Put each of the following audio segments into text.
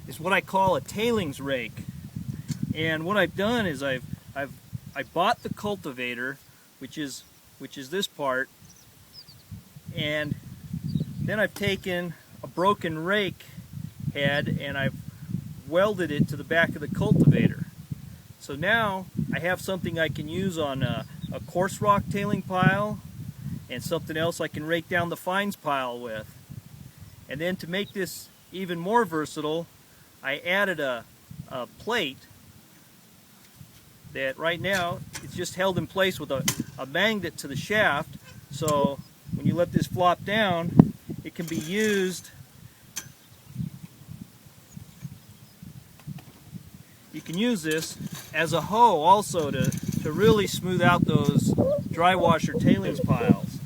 is what I call a tailings rake. And what I've done is I bought the cultivator, which is this part, and then I've taken a broken rake head and I've welded it to the back of the cultivator. So now I have something I can use on a coarse rock tailing pile and something else I can rake down the fines pile with. And then to make this even more versatile, I added a plate that right now it's just held in place with a magnet to the shaft, so when you let this flop down, it can be used. You can use this as a hoe also to really smooth out those dry washer tailings piles.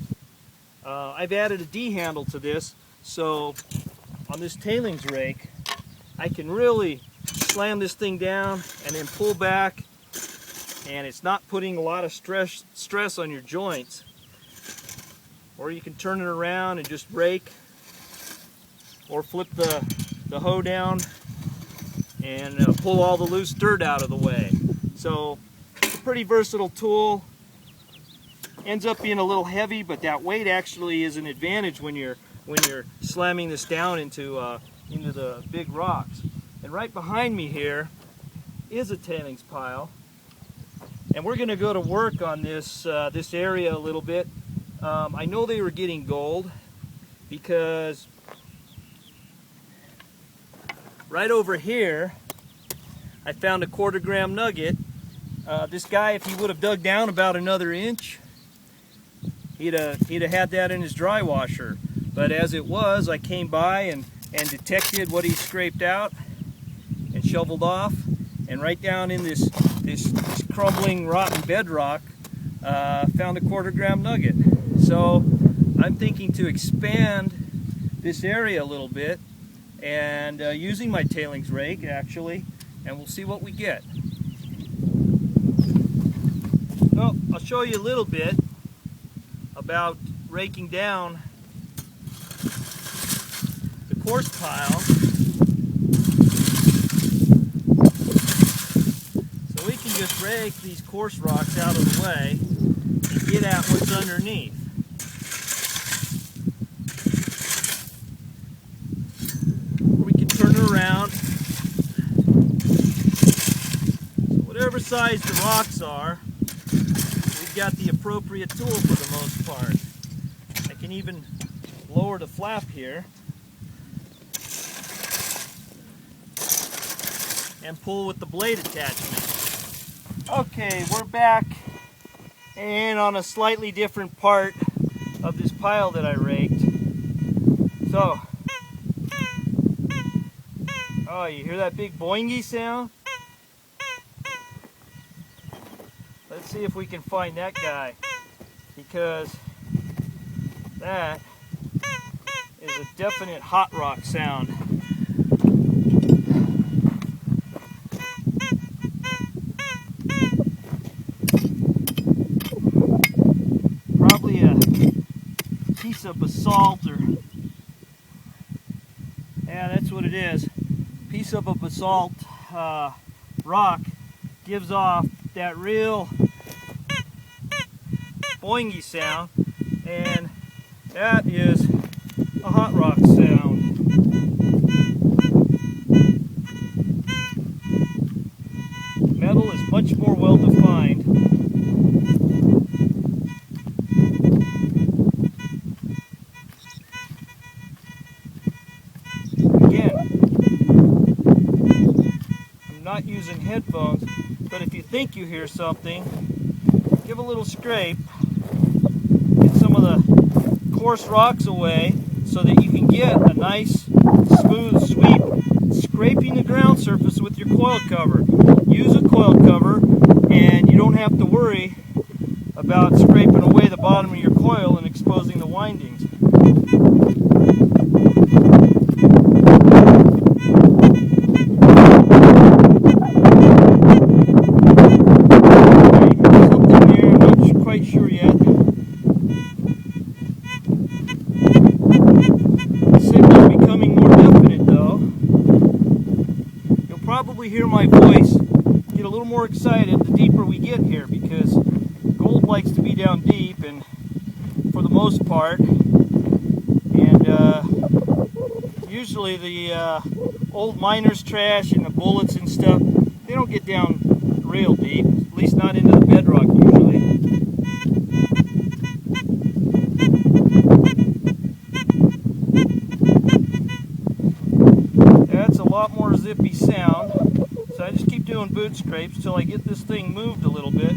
I've added a D handle to this, so on this tailings rake I can really slam this thing down and then pull back, and it's not putting a lot of stress on your joints. Or you can turn it around and just rake, or flip the hoe down and pull all the loose dirt out of the way. So it's a pretty versatile tool. Ends up being a little heavy, but that weight actually is an advantage when you're slamming this down into the big rocks. And right behind me here is a tailings pile, and we're going to go to work on this area a little bit. I know they were getting gold because right over here I found a 1/4 gram nugget. This guy, if he would have dug down about another inch, he'd have had that in his dry washer. But as it was, I came by and detected what he scraped out and shoveled off, and right down in this crumbling rotten bedrock found a 1/4 gram nugget. So I'm thinking to expand this area a little bit, and using my tailings rake actually, and we'll see what we get. Well, I'll show you a little bit about raking down the coarse pile. So we can just rake these coarse rocks out of the way and get at what's underneath. We can turn it around. So whatever size the rocks are, we've got the appropriate tool for the most part. I can even lower the flap here and pull with the blade attachment. Okay, we're back and on a slightly different part of this pile that I raked. So, oh, you hear that big boingy sound? Let's see if we can find that guy, because that is a definite hot rock sound. Probably a piece of basalt, or yeah, that's what it is. Piece of a basalt rock gives off that real boingy sound, and that is a hot rock sound. Metal is much more well defined. Again, I'm not using headphones, but if you think you hear something, give a little scrape, get some of the coarse rocks away so that you can get a nice smooth sweep, scraping the ground surface with your coil cover. Use a coil cover and you don't have to worry about scraping away the bottom of your coil and exposing the windings. probably hear my voice get a little more excited the deeper we get here, because gold likes to be down deep, and for the most part, and usually the old miners' trash and the bullets and stuff, they don't get down real deep, at least not into the bedrock usually. That's a lot more zippy sound, so I just keep doing boot scrapes till I get this thing moved a little bit.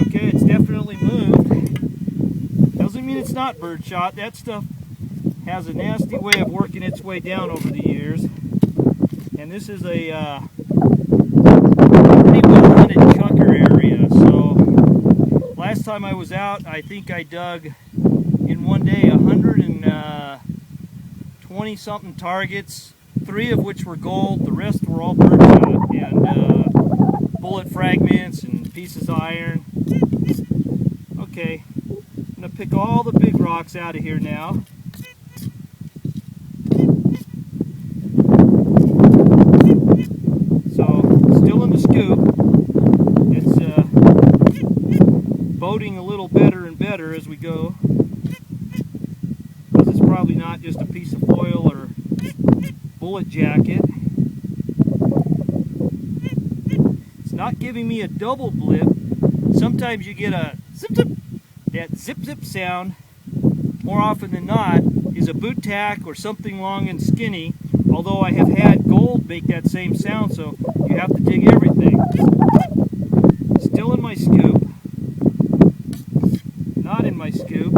Okay, it's definitely moved. Doesn't mean it's not birdshot. That stuff has a nasty way of working its way down over the years. And this is a pretty well hunted chucker area. So last time I was out, I think I dug in one day 120 something targets, 3 of which were gold, the rest were all birdshot and bullet fragments and pieces of iron. Okay, I'm going to pick all the big rocks out of here now. So, still in the scoop. It's boating a little better and better as we go, because it's probably not just a piece of foil or bullet jacket. It's not giving me a double blip. Sometimes you get a zip zip. That zip zip sound, more often than not, is a boot tack or something long and skinny, although I have had gold make that same sound, so you have to dig everything. Still in my scoop. Not in my scoop.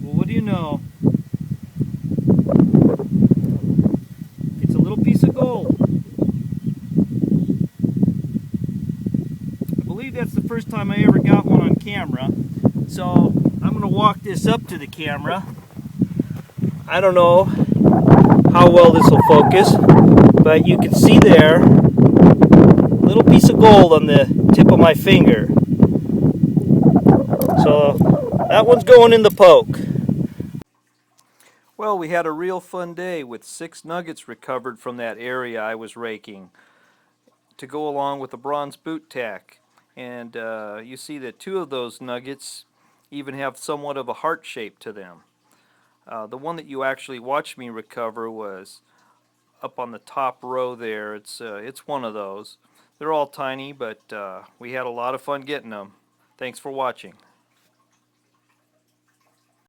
Well, what do you know? It's a little piece of gold. I believe that's the first time I ever got one on camera. So I'm going to walk this up to the camera. I don't know how well this will focus, but you can see there a little piece of gold on the tip of my finger. So that one's going in the poke. Well, we had a real fun day with 6 nuggets recovered from that area I was raking, to go along with a bronze boot tack. And you see that 2 of those nuggets even have somewhat of a heart shape to them. The one that you actually watched me recover was up on the top row there. It's one of those. They're all tiny, but we had a lot of fun getting them. Thanks for watching.